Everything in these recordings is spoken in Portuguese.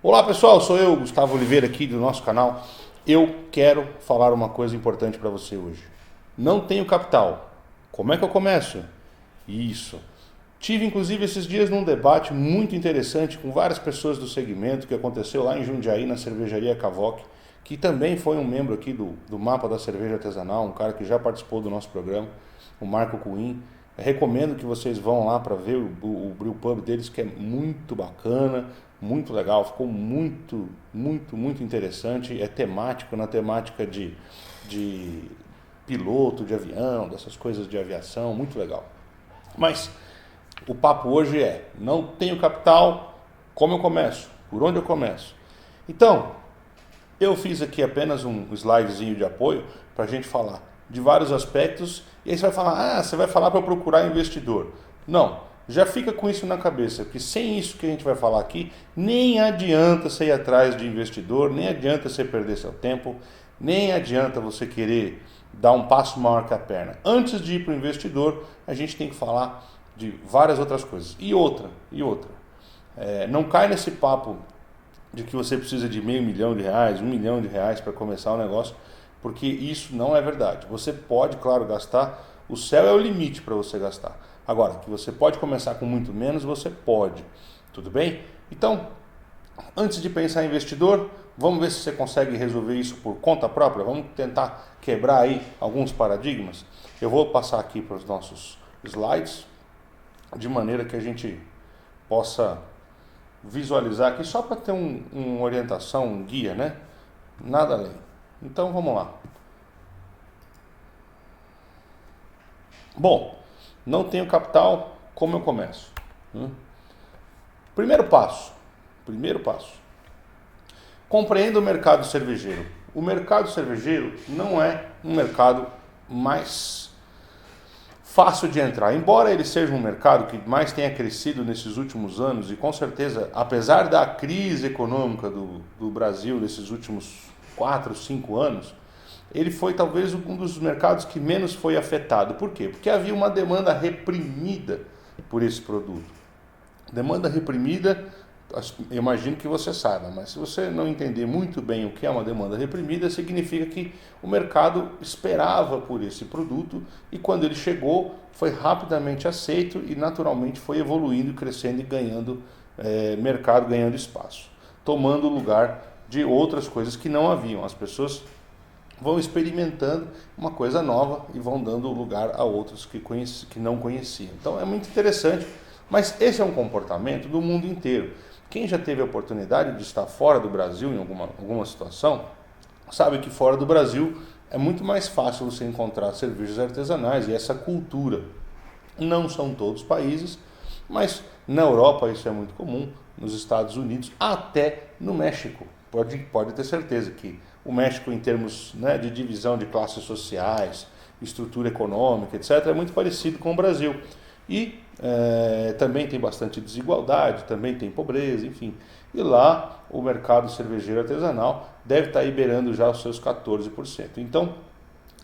Olá pessoal, sou eu, Gustavo Oliveira aqui do nosso canal. Eu quero falar uma coisa importante para você hoje. Não tenho capital. Como é que eu começo? Isso. Tive inclusive esses dias num debate muito interessante com várias pessoas do segmento que aconteceu lá em Jundiaí, na cervejaria Cavoc, que também foi um membro aqui do Mapa da Cerveja Artesanal, um cara que já participou do nosso programa, o Marco Cunha. Recomendo que vocês vão lá para ver o brewpub deles, que é muito bacana, muito legal, ficou muito interessante, é temático, na temática de piloto de avião, dessas coisas de aviação, muito legal. Mas o papo hoje é, não tenho capital, como eu começo? Por onde eu começo? Então, eu fiz aqui apenas um slidezinho de apoio para a gente falar de vários aspectos, e aí você vai falar, você vai falar para eu procurar investidor. Não, já fica com isso na cabeça, porque sem isso que a gente vai falar aqui, nem adianta você ir atrás de investidor, nem adianta você perder seu tempo, nem adianta você querer dar um passo maior que a perna. Antes de ir para o investidor, a gente tem que falar de várias outras coisas. E outra. Não cai nesse papo de que você precisa de R$500 mil, R$1 milhão para começar um negócio, porque isso não é verdade. Você pode, claro, gastar, o céu é o limite para você gastar. Agora, que você pode começar com muito menos, você pode. Tudo bem? Então, antes de pensar em investidor, vamos ver se você consegue resolver isso por conta própria. Vamos tentar quebrar aí alguns paradigmas. Eu vou passar aqui para os nossos slides, de maneira que a gente possa visualizar aqui, só para ter uma orientação, um guia, né? Nada além. Então, vamos lá. Bom, não tenho capital, como eu começo? Primeiro passo. Compreenda o mercado cervejeiro. O mercado cervejeiro não é um mercado mais fácil de entrar. Embora ele seja um mercado que mais tenha crescido nesses últimos anos, e com certeza, apesar da crise econômica do Brasil nesses últimos 4, 5 anos, ele foi talvez um dos mercados que menos foi afetado. Por quê? Porque havia uma demanda reprimida por esse produto. Demanda reprimida, eu imagino que você saiba, mas se você não entender muito bem o que é uma demanda reprimida, significa que o mercado esperava por esse produto e quando ele chegou, foi rapidamente aceito e naturalmente foi evoluindo, crescendo e ganhando mercado, ganhando espaço, tomando o lugar de outras coisas que não haviam. As pessoas vão experimentando uma coisa nova e vão dando lugar a outros que não conheciam. Então é muito interessante, mas esse é um comportamento do mundo inteiro. Quem já teve a oportunidade de estar fora do Brasil em alguma situação, sabe que fora do Brasil é muito mais fácil você encontrar cervejas artesanais e essa cultura. Não são todos os países, mas na Europa isso é muito comum, nos Estados Unidos, até no México. Pode ter certeza que o México, em termos, né, de divisão de classes sociais, estrutura econômica, etc., é muito parecido com o Brasil. E também tem bastante desigualdade, também tem pobreza, enfim. E lá o mercado cervejeiro artesanal deve estar beirando já os seus 14%. Então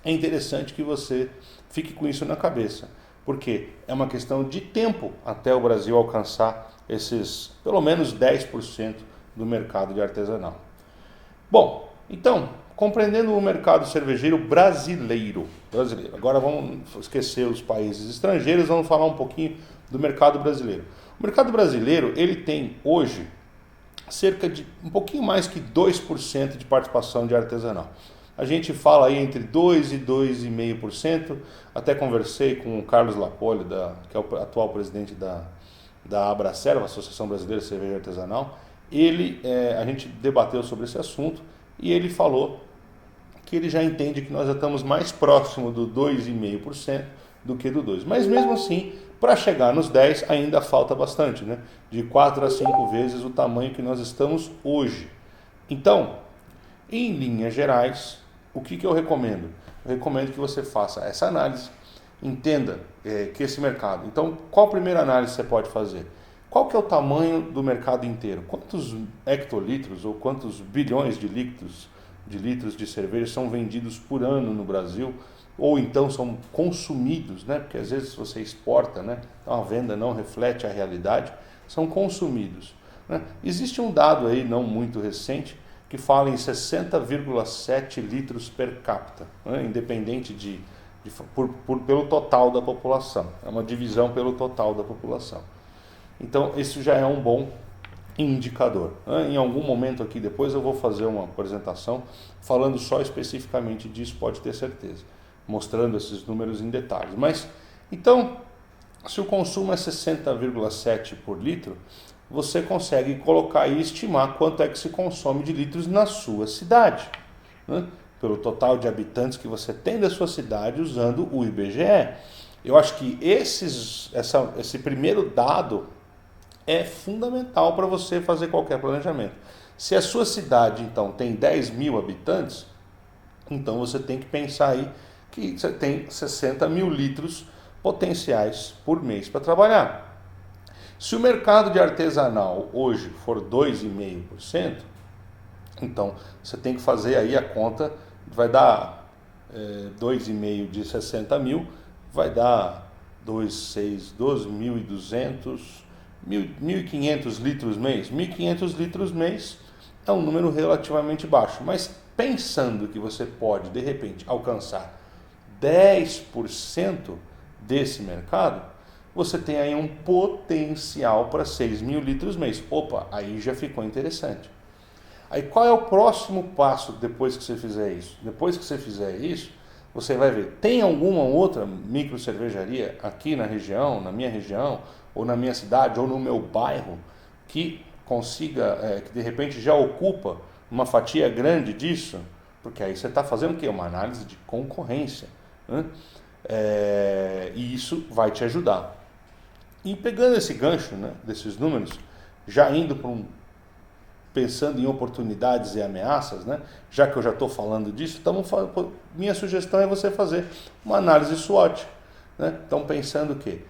é interessante que você fique com isso na cabeça, porque é uma questão de tempo até o Brasil alcançar esses pelo menos 10% do mercado de artesanal. Bom, então, compreendendo o mercado cervejeiro brasileiro. Agora vamos esquecer os países estrangeiros, vamos falar um pouquinho do mercado brasileiro. O mercado brasileiro, ele tem hoje cerca de um pouquinho mais que 2% de participação de artesanal. A gente fala aí entre 2% e 2,5%. Até conversei com o Carlos Lapoli, que é o atual presidente da Abracerva, Associação Brasileira de Cerveja Artesanal. A gente debateu sobre esse assunto e ele falou que ele já entende que nós já estamos mais próximo do 2,5% do que do 2%. Mas mesmo assim, para chegar nos 10% ainda falta bastante, né? De 4 a 5 vezes o tamanho que nós estamos hoje. Então, em linhas gerais, o que eu recomendo? Eu recomendo que você faça essa análise, entenda que esse mercado... Então, qual a primeira análise você pode fazer? Qual que é o tamanho do mercado inteiro? Quantos hectolitros ou quantos bilhões de litros de litros de cerveja são vendidos por ano no Brasil, ou então são consumidos, né? Porque às vezes você exporta, né? Então a venda não reflete a realidade, são consumidos, né? Existe um dado aí não muito recente que fala em 60,7 litros per capita, né? Independente pelo total da população, é uma divisão pelo total da população. Então isso já é um bom indicador. Em algum momento aqui depois eu vou fazer uma apresentação falando só especificamente disso, pode ter certeza, mostrando esses números em detalhes. Mas então, se o consumo é 60,7 por litro, você consegue colocar e estimar quanto é que se consome de litros na sua cidade, né? Pelo total de habitantes que você tem da sua cidade usando o IBGE. Eu acho que esse primeiro dado é fundamental para você fazer qualquer planejamento. Se a sua cidade, então, tem 10 mil habitantes, então você tem que pensar aí que você tem 60 mil litros potenciais por mês para trabalhar. Se o mercado de artesanal hoje for 2,5%, então você tem que fazer aí a conta, vai dar 2,5 de 60 mil, vai dar 12.200, 1.500 litros mês. 1.500 litros mês é um número relativamente baixo, mas pensando que você pode, de repente, alcançar 10% desse mercado, você tem aí um potencial para 6.000 litros mês. Opa, aí já ficou interessante. Aí qual é o próximo passo depois que você fizer isso? Depois que você fizer isso, você vai ver, tem alguma outra micro cervejaria aqui na região, na minha região, ou na minha cidade, ou no meu bairro, que consiga, que de repente já ocupa uma fatia grande disso? Porque aí você está fazendo o quê? Uma análise de concorrência, né? E isso vai te ajudar. E pegando esse gancho, né, desses números, já indo para pensando em oportunidades e ameaças, né, já que eu já estou falando disso, minha sugestão é você fazer uma análise SWOT. Né? Então pensando que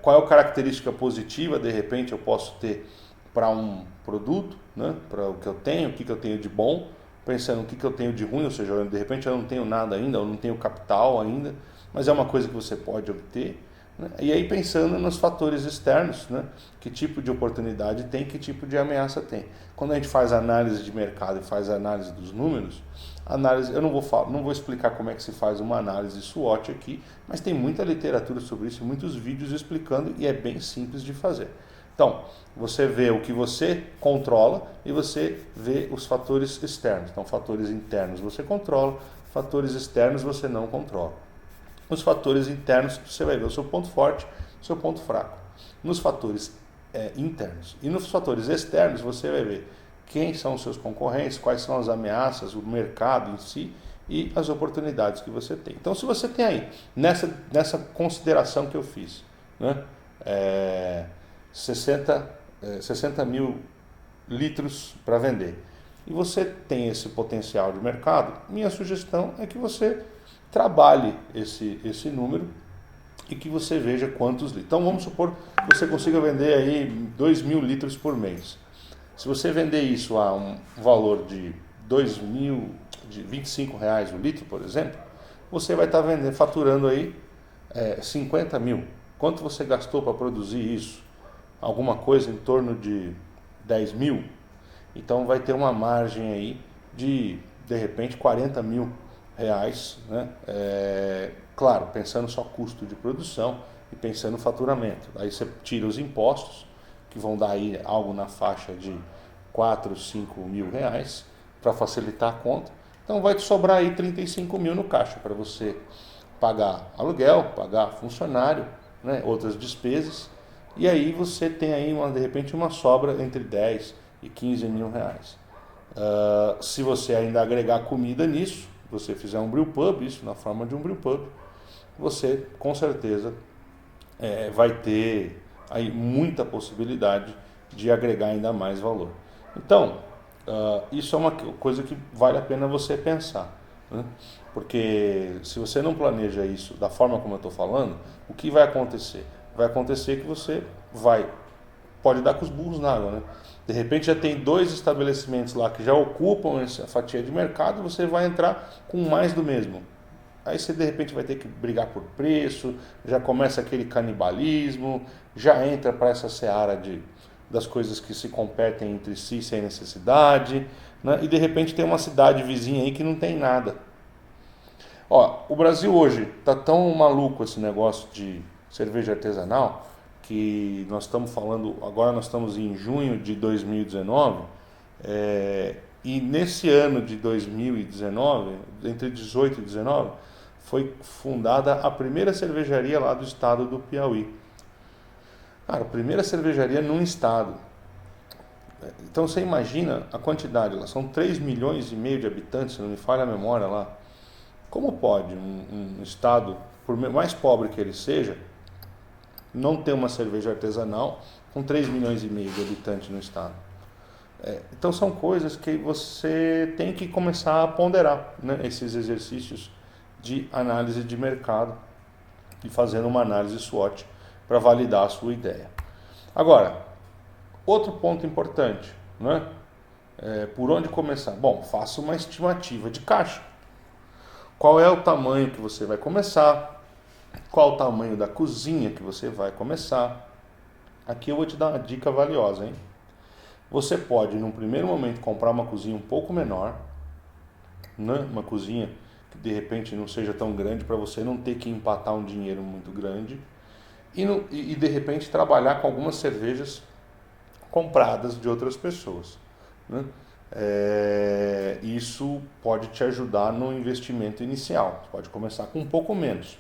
qual é a característica positiva, de repente, eu posso ter para um produto, né, para o que eu tenho, o que eu tenho de bom, pensando o que eu tenho de ruim, ou seja, de repente eu não tenho nada ainda, eu não tenho capital ainda, mas é uma coisa que você pode obter. Né? E aí pensando nos fatores externos, né? Que tipo de oportunidade tem, que tipo de ameaça tem. Quando a gente faz análise de mercado e faz análise dos números, eu não vou explicar como é que se faz uma análise SWOT aqui, mas tem muita literatura sobre isso, muitos vídeos explicando e é bem simples de fazer. Então, você vê o que você controla e você vê os fatores externos. Então, fatores internos você controla, fatores externos você não controla. Nos fatores internos você vai ver o seu ponto forte, o seu ponto fraco. Nos fatores internos e nos fatores externos você vai ver quem são os seus concorrentes, quais são as ameaças, o mercado em si e as oportunidades que você tem. Então, se você tem aí, nessa consideração que eu fiz, né, 60 mil litros para vender, e você tem esse potencial de mercado, minha sugestão é que você trabalhe esse número e que você veja quantos litros. Então vamos supor que você consiga vender aí 2.000 litros por mês. Se você vender isso a um valor de de R$25 o litro, por exemplo, você vai estar faturando aí 50 mil. Quanto você gastou para produzir isso? Alguma coisa em torno de 10 mil? Então vai ter uma margem aí de repente 40 mil reais, né? Claro, pensando só custo de produção e pensando no faturamento. Aí você tira os impostos, que vão dar aí algo na faixa de 4, 5 mil reais, para facilitar a conta. Então vai te sobrar aí 35 mil no caixa para você pagar aluguel, pagar funcionário, né? Outras despesas. E aí você tem aí de repente uma sobra entre 10 e 15 mil reais. Se você ainda agregar comida nisso, você fizer um brewpub, isso na forma de um brewpub, você com certeza vai ter aí muita possibilidade de agregar ainda mais valor. Então, isso é uma coisa que vale a pena você pensar, né? Porque se você não planeja isso da forma como eu estou falando, o que vai acontecer? Vai acontecer que você pode dar com os burros na água, né? De repente já tem 2 estabelecimentos lá que já ocupam essa fatia de mercado, você vai entrar com mais do mesmo. Aí você de repente vai ter que brigar por preço, já começa aquele canibalismo, já entra para essa seara das coisas que se competem entre si sem necessidade, né? E de repente tem uma cidade vizinha aí que não tem nada. Ó, o Brasil hoje tá tão maluco esse negócio de cerveja artesanal que nós estamos falando, agora nós estamos em junho de 2019, e nesse ano de 2019, entre 18 e 19, foi fundada a primeira cervejaria lá do estado do Piauí. Cara, a primeira cervejaria num estado. Então você imagina a quantidade lá, são 3 milhões e meio de habitantes, se não me falha a memória lá. Como pode um estado, por mais pobre que ele seja, não ter uma cerveja artesanal com 3 milhões e meio de habitantes no estado? Então são coisas que você tem que começar a ponderar, né? Esses exercícios de análise de mercado e fazendo uma análise SWOT para validar a sua ideia. Agora, outro ponto importante, né? Por onde começar? Bom, faça uma estimativa de caixa. Qual é o tamanho que você vai começar? Qual o tamanho da cozinha que você vai começar? Aqui eu vou te dar uma dica valiosa, hein? Você pode, num primeiro momento, comprar uma cozinha um pouco menor, né? Uma cozinha que de repente não seja tão grande para você não ter que empatar um dinheiro muito grande e de repente trabalhar com algumas cervejas compradas de outras pessoas, né? Isso pode te ajudar no investimento inicial. Você pode começar com um pouco menos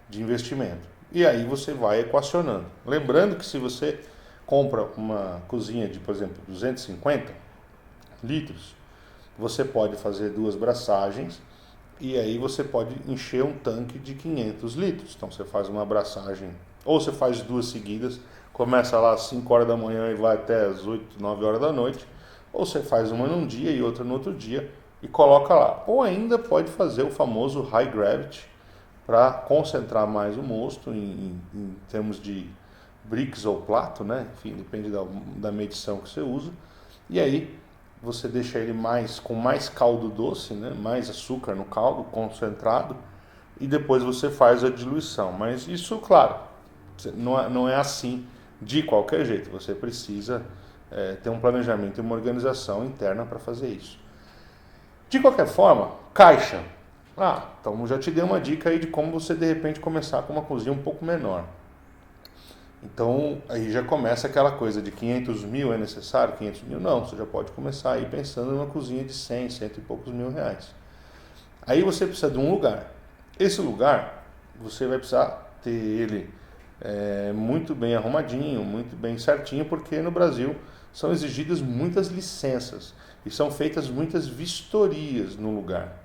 de investimento e aí você vai equacionando. Lembrando que se você compra uma cozinha de, por exemplo, 250 litros, você pode fazer 2 braçagens e aí você pode encher um tanque de 500 litros. Então você faz uma braçagem, ou você faz 2 seguidas, começa lá às 5 horas da manhã e vai até às 8, 9 horas da noite, ou você faz uma num dia e outra no outro dia e coloca lá. Ou ainda pode fazer o famoso high gravity para concentrar mais o mosto em termos de bricks ou plato, né? Enfim, depende da medição que você usa. E aí você deixa ele com mais caldo doce, né? Mais açúcar no caldo concentrado, e depois você faz a diluição. Mas isso, claro, não é assim de qualquer jeito. Você precisa ter um planejamento e uma organização interna para fazer isso. De qualquer forma, caixa. Então já te dei uma dica aí de como você de repente começar com uma cozinha um pouco menor. Então aí já começa aquela coisa de 500 mil é necessário? 500 mil não, você já pode começar aí pensando numa cozinha de 100, cento e poucos mil reais. Aí você precisa de um lugar. Esse lugar, você vai precisar ter ele muito bem arrumadinho, muito bem certinho, porque no Brasil são exigidas muitas licenças e são feitas muitas vistorias no lugar.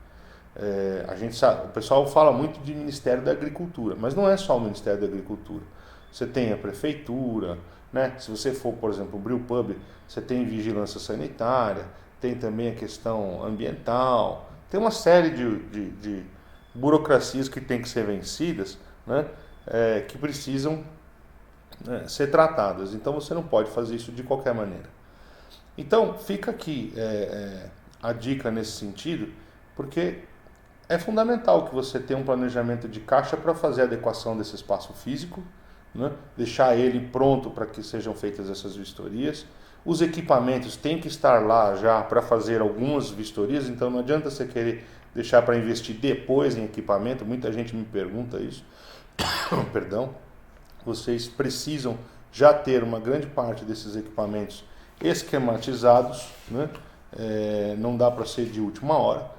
A gente sabe, o pessoal fala muito de Ministério da Agricultura, mas não é só o Ministério da Agricultura. Você tem a prefeitura, né? Se você for, por exemplo, o Brewpub, você tem vigilância sanitária, tem também a questão ambiental, tem uma série de burocracias que tem que ser vencidas, né? Que precisam, né, ser tratadas. Então você não pode fazer isso de qualquer maneira. Então fica aqui a dica nesse sentido, porque é fundamental que você tenha um planejamento de caixa para fazer a adequação desse espaço físico, né? Deixar ele pronto para que sejam feitas essas vistorias. Os equipamentos têm que estar lá já para fazer algumas vistorias, então não adianta você querer deixar para investir depois em equipamento. Muita gente me pergunta isso. Perdão. Vocês precisam já ter uma grande parte desses equipamentos esquematizados, né? Não dá para ser de última hora.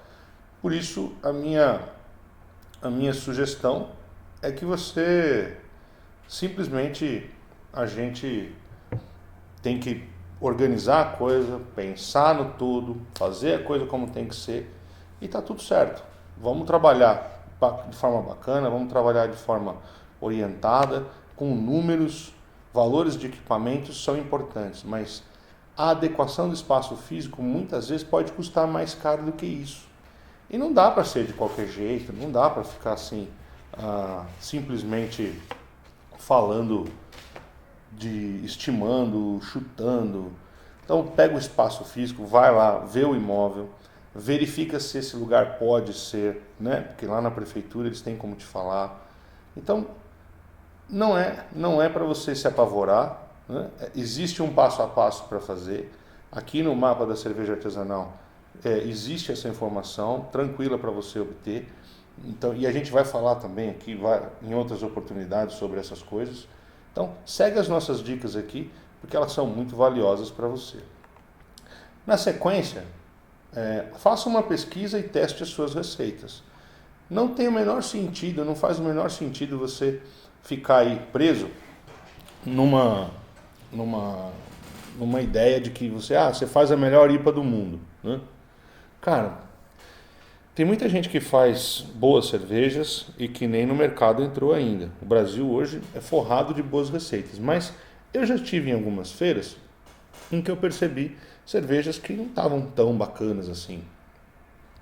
Por isso, a minha sugestão é que você simplesmente, a gente tem que organizar a coisa, pensar no tudo, fazer a coisa como tem que ser e tá tudo certo. Vamos trabalhar de forma bacana, vamos trabalhar de forma orientada, com números, valores de equipamentos são importantes, mas a adequação do espaço físico muitas vezes pode custar mais caro do que isso. E não dá para ser de qualquer jeito, não dá para ficar assim, simplesmente falando de estimando, chutando. Então pega o espaço físico, vai lá, vê o imóvel, verifica se esse lugar pode ser, né? Porque lá na prefeitura eles têm como te falar. Então não é para você se apavorar, né? Existe um passo a passo para fazer. Aqui no mapa da cerveja artesanal existe essa informação tranquila para você obter. Então, e a gente vai falar também aqui em outras oportunidades sobre essas coisas. Então, segue as nossas dicas aqui, porque elas são muito valiosas para você. Na sequência, faça uma pesquisa e teste as suas receitas. Não tem o menor sentido, não faz o menor sentido você ficar aí preso numa ideia de que você faz a melhor IPA do mundo, né? Cara, tem muita gente que faz boas cervejas e que nem no mercado entrou ainda. O Brasil hoje é forrado de boas receitas, mas eu já estive em algumas feiras em que eu percebi cervejas que não estavam tão bacanas assim.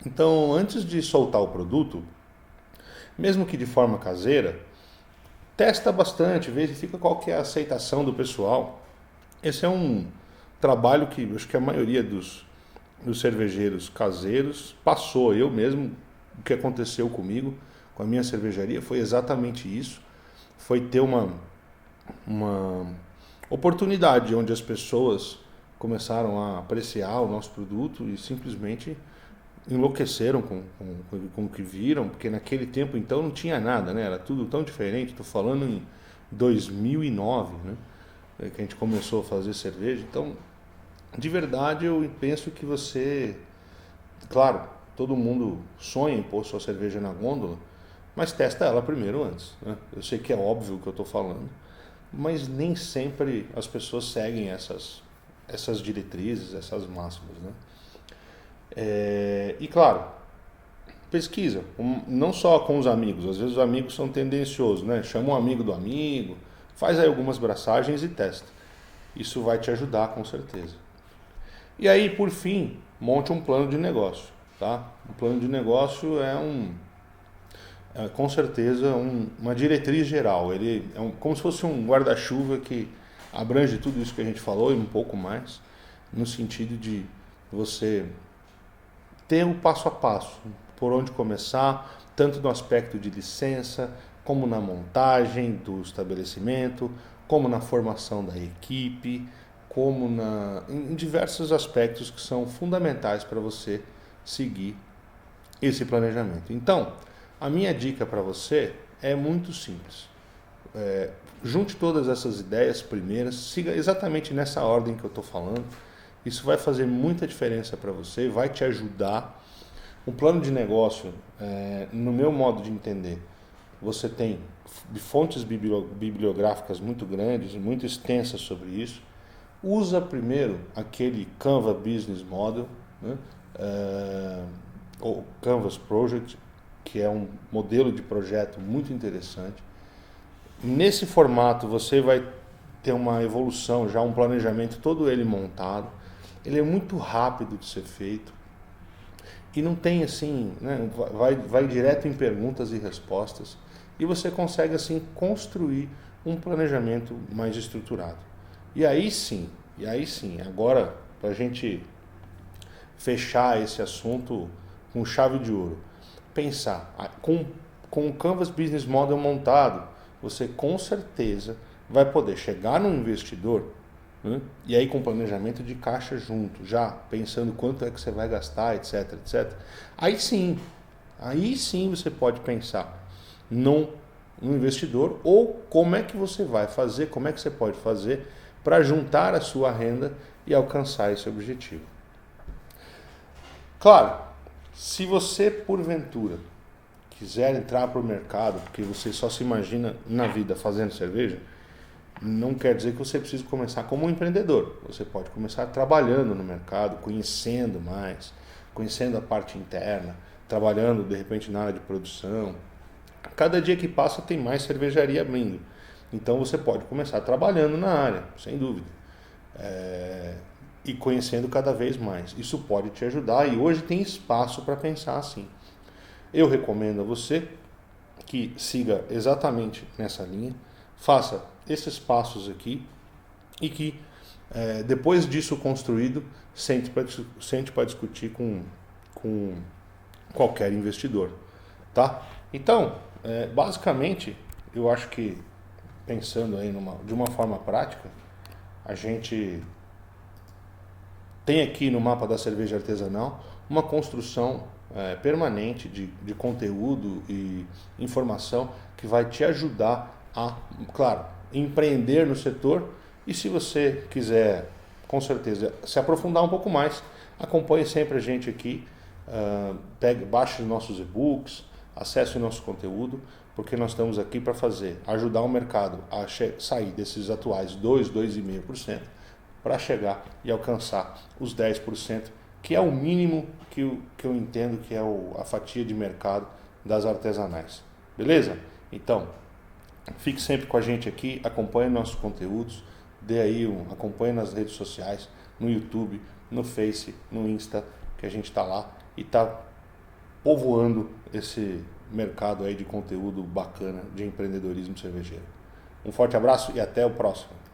Então, antes de soltar o produto, mesmo que de forma caseira, testa bastante, verifica qual que é a aceitação do pessoal. Esse é um trabalho que acho que a maioria dos cervejeiros caseiros passou. Eu mesmo, o que aconteceu comigo, com a minha cervejaria, foi exatamente isso. Foi ter uma oportunidade onde as pessoas começaram a apreciar o nosso produto e simplesmente enlouqueceram com o que viram, porque naquele tempo então não tinha nada, né? Era tudo tão diferente. Estou falando em 2009, né? Que a gente começou a fazer cerveja. Então, de verdade, eu penso que você, claro, todo mundo sonha em pôr sua cerveja na gôndola, mas testa ela primeiro antes, né? Eu sei que é óbvio o que eu estou falando, mas nem sempre as pessoas seguem essas diretrizes, essas máximas, né? E claro, pesquisa, não só com os amigos, às vezes os amigos são tendenciosos, né? Chama um amigo do amigo, faz aí algumas braçagens e testa. Isso vai te ajudar com certeza. E aí, por fim, monte um plano de negócio, tá? Um plano de negócio com certeza uma diretriz geral. Ele é como se fosse um guarda-chuva que abrange tudo isso que a gente falou e um pouco mais, no sentido de você ter o passo a passo, por onde começar, tanto no aspecto de licença, como na montagem do estabelecimento, como na formação da equipe, como em diversos aspectos que são fundamentais para você seguir esse planejamento. Então, a minha dica para você é muito simples. Junte todas essas ideias primeiras, siga exatamente nessa ordem que eu estou falando. Isso vai fazer muita diferença para você, vai te ajudar. Um plano de negócio, no meu modo de entender, você tem fontes bibliográficas muito grandes, muito extensas sobre isso. Usa primeiro aquele Canva Business Model, né? Ou Canvas Project, que é um modelo de projeto muito interessante. Nesse formato você vai ter uma evolução, já um planejamento todo ele montado. Ele é muito rápido de ser feito e não tem assim, né? Vai direto em perguntas e respostas e você consegue assim construir um planejamento mais estruturado. E aí sim, agora para a gente fechar esse assunto com chave de ouro, pensar, com o Canvas Business Model montado, você com certeza vai poder chegar num investidor, né? E aí com planejamento de caixa junto, já pensando quanto é que você vai gastar, etc, etc. Aí sim você pode pensar num investidor ou como é que você vai fazer, como é que você pode fazer para juntar a sua renda e alcançar esse objetivo. Claro, se você porventura quiser entrar para o mercado, porque você só se imagina na vida fazendo cerveja, não quer dizer que você precise começar como um empreendedor. Você pode começar trabalhando no mercado, conhecendo mais, conhecendo a parte interna, trabalhando de repente na área de produção. Cada dia que passa tem mais cervejaria abrindo. Então você pode começar trabalhando na área, sem dúvida. E conhecendo cada vez mais. Isso pode te ajudar e hoje tem espaço para pensar assim. Eu recomendo a você que siga exatamente nessa linha, faça esses passos aqui, e que depois disso construído, sente para discutir com qualquer investidor, tá? Então, basicamente, eu acho que pensando aí de uma forma prática, a gente tem aqui no mapa da cerveja artesanal uma construção permanente de conteúdo e informação que vai te ajudar a, claro, empreender no setor. E se você quiser, com certeza, se aprofundar um pouco mais, acompanhe sempre a gente aqui, baixe os nossos e-books, acesse o nosso conteúdo, porque nós estamos aqui para ajudar o mercado a sair desses atuais 2,5%, para chegar e alcançar os 10%, que é o mínimo que eu entendo que é a fatia de mercado das artesanais. Beleza? Então, fique sempre com a gente aqui, acompanhe nossos conteúdos, acompanhe nas redes sociais, no YouTube, no Face, no Insta, que a gente está lá e está povoando esse mercado aí de conteúdo bacana de empreendedorismo cervejeiro. Um forte abraço e até o próximo.